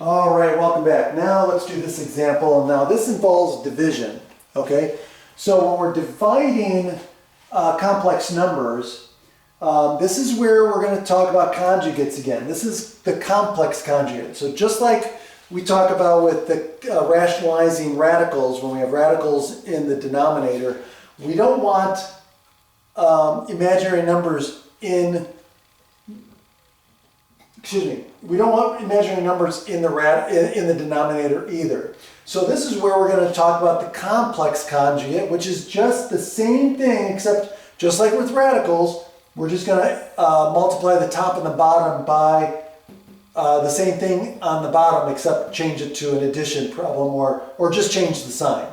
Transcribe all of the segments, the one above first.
All right, welcome back. Now let's do this example. Now this involves division, okay? So when we're dividing complex numbers, this is where we're going to talk about conjugates again. This is the complex conjugate. So just like we talk about with the rationalizing radicals, when we have radicals in the denominator, we don't want imaginary numbers in, we don't want imaginary numbers in the denominator either. So this is where we're going to talk about the complex conjugate, which is just the same thing, except just like with radicals, we're just going to multiply the top and the bottom by the same thing on the bottom, except change it to an addition problem, or just change the sign.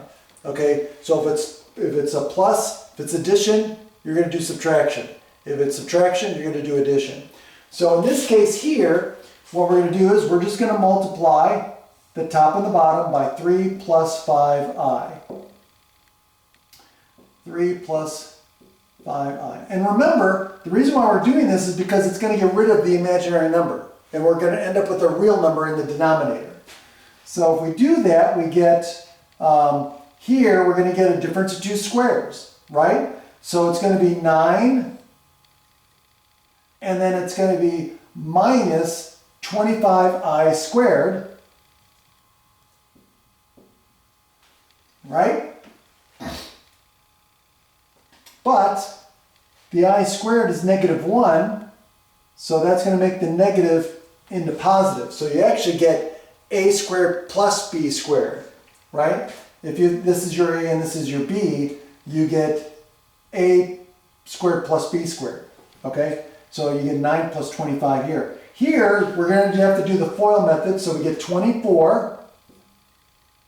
Okay, so if it's a plus, if it's addition, you're going to do subtraction. If it's subtraction, you're going to do addition. So in this case here, what we're going to do is we're just going to multiply the top and the bottom by 3 plus 5i. 3 plus 5i. And remember, the reason why we're doing this is because it's going to get rid of the imaginary number. And we're going to end up with a real number in the denominator. So if we do that, we get, here we're going to get a difference of two squares, right? So it's going to be 9, and then it's going to be minus 25i squared, right? But the I squared is -1, so that's going to make the negative into positive. So you actually get a squared plus b squared, right? If this is your a and this is your b, you get a squared plus b squared, okay? So you get 9 plus 25 here. Here, we're going to have to do the FOIL method, so we get 24,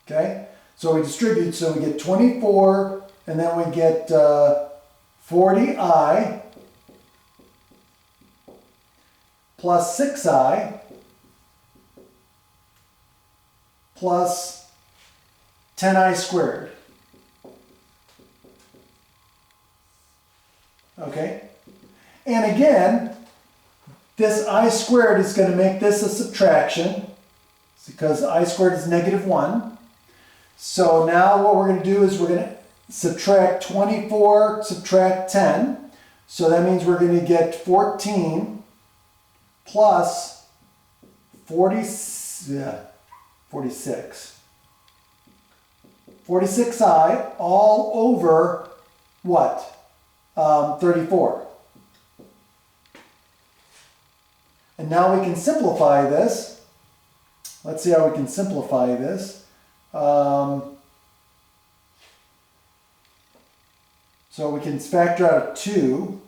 okay? So we distribute, so we get 24, and then we get 40i plus 6i plus 10i squared. Okay? And again, this I squared is going to make this a subtraction because I squared is -1. So now what we're going to do is we're going to subtract 24, subtract 10. So that means we're going to get 14 plus 46. 46i all over what? 34. And now we can simplify this. Let's see how we can simplify this. So we can factor out a 2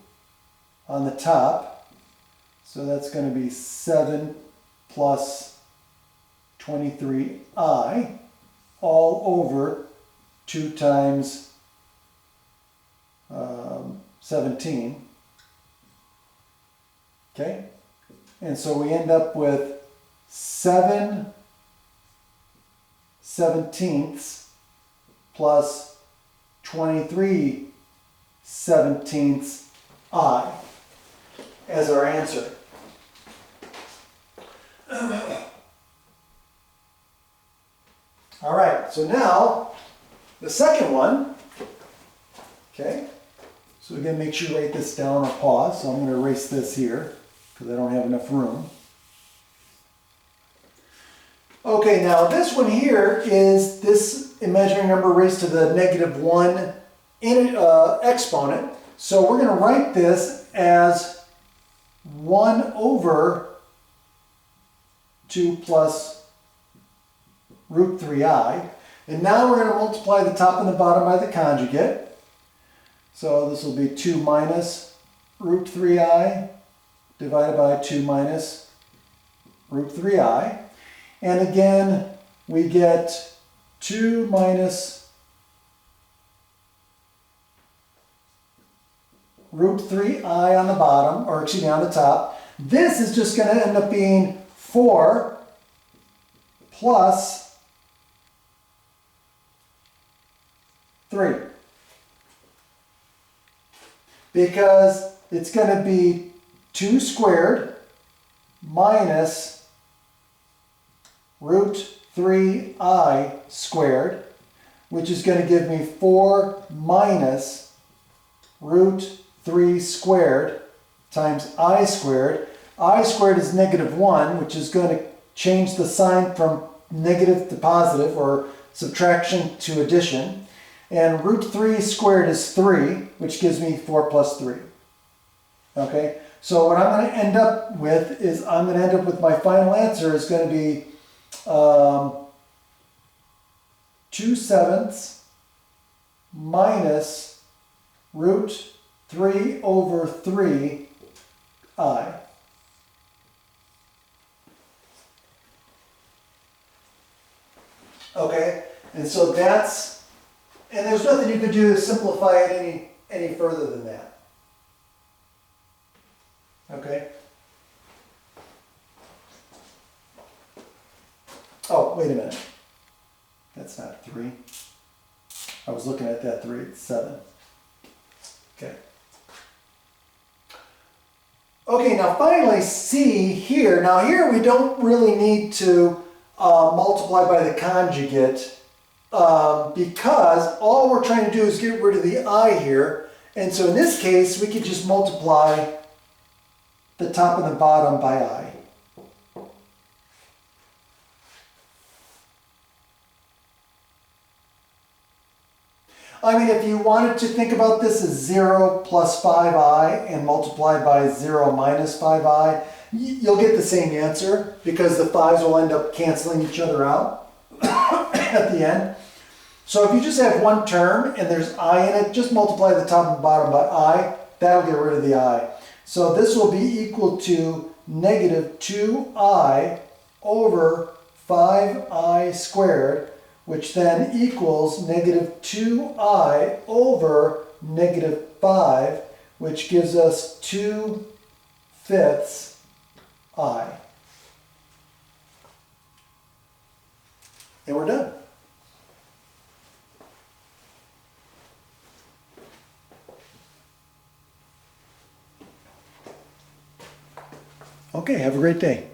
on the top. So that's going to be 7 plus 23i all over 2 times 17. Okay? And so we end up with 7/17 plus 23/17 I as our answer. All right, so now the second one, okay? So again, make sure you write this down or pause. So I'm going to erase this here because I don't have enough room. Okay, now this one here is this imaginary number raised to the -1 exponent. So we're going to write this as 1 over 2 plus root 3i. And now we're going to multiply the top and the bottom by the conjugate. So this will be 2 minus root 3i divided by 2 minus root 3i. And again, we get 2 minus root 3i on the bottom, or excuse me, on the top. This is just going to end up being 4 plus 3. Because it's going to be 2 squared minus root 3i squared, which is going to give me 4 minus root 3 squared times I squared. I squared is -1, which is going to change the sign from negative to positive, or subtraction to addition. And root 3 squared is 3, which gives me 4 plus 3. Okay, so what I'm going to end up with is, I'm going to end up with my final answer is going to be 2/7 minus root 3 over 3i. Okay, and so that's, and there's nothing you could do to simplify it any further than that. Okay. Oh, wait a minute. That's not 3. I was looking at that 3, it's 7. Okay. Okay, now finally C here. Now here we don't really need to multiply by the conjugate because all we're trying to do is get rid of the I here. And so in this case, we could just multiply the top and the bottom by I. I mean, if you wanted to think about this as 0 plus 5i and multiply by 0 minus 5i, you'll get the same answer because the 5's will end up canceling each other out at the end. So if you just have one term and there's I in it, just multiply the top and bottom by I. That'll get rid of the I. So this will be equal to -2i over 5i squared, which then equals -2i over -5, which gives us 2/5 I. And we're done. Okay, have a great day.